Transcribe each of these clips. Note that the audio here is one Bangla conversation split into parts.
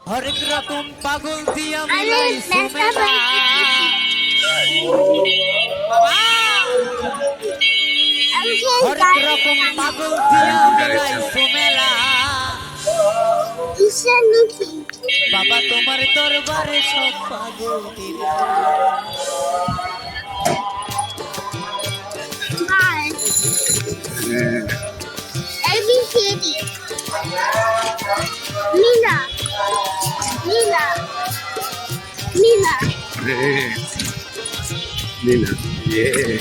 হরেক রকম পাগল দিয়া মিলাই সুমেলা হরেক রকম পাগল দিয়া মিলাই সুমেলা বাবা তোমার দরবারে সব পাগল Mina. Mina. Mina. Nina. Yeah.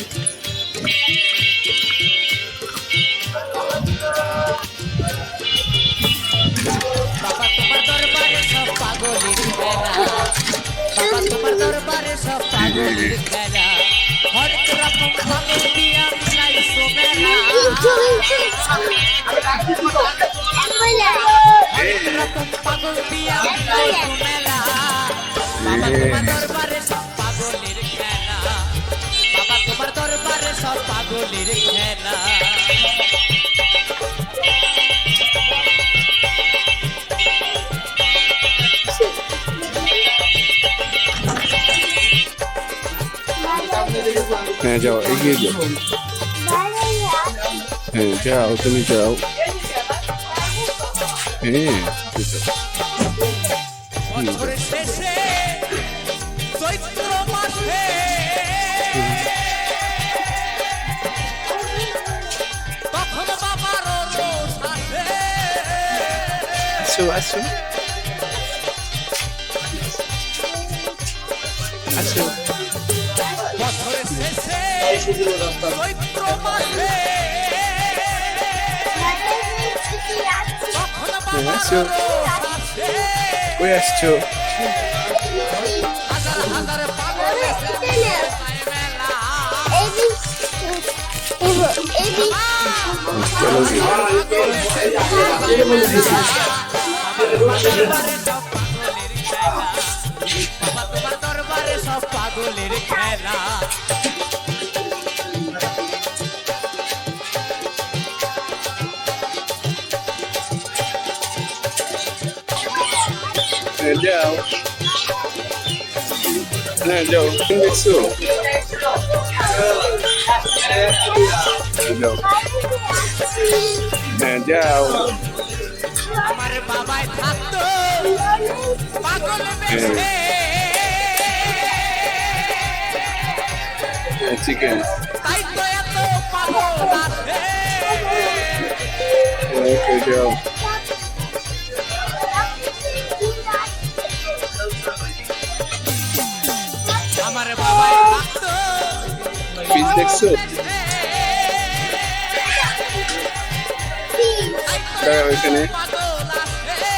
বাবা তোমার দরবারে সব পাগলের খেলা বাবা তোমার দরবারে সব পাগলের খেলা হরেক রকম পাগল দিয়া মিলাই সুমেলা হরেক রকম পাগল দিয়া মিলাই সুমেলা বাবা তোমার দরবারে সব পাগলের খেলা বাবা তোমার দরবারে সব পাগলের খেলা হ্যাঁ যাও এগিয়ে যাও হ্যাঁ যাও তুমি যাও হ্যাঁ বছরের শেষে চৈত্র মাসে তখন বাবার রোষ আসে আসো আসো আসো বছরের শেষে চৈত্র মাসে তখন বাবার আসো। রোষ আসে কই আসছো হাজার হাজার পাগল এসে মেলা চলো তোমার দরবারে সব পাগলের খেলা হ্যাঁ যাও হ্যাঁ যাও তুমি দেখছো যাও হ্যাঁ যাও আমার বাবাই থাকতো পাগল বেশে চিকেন তাই তো এত পাগল আছে ওকে যাও আমার বাবাই থাকতো ফিস দেখছো দাঁড়াও এখানে পাগল আছে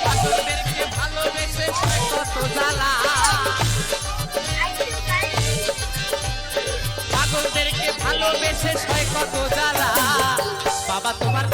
পাগলদেরকে ভালোবেসে সে কত জ্বালা পাগলদেরকে ভালোবেসে সয় কত জ্বালা বাবা তোমার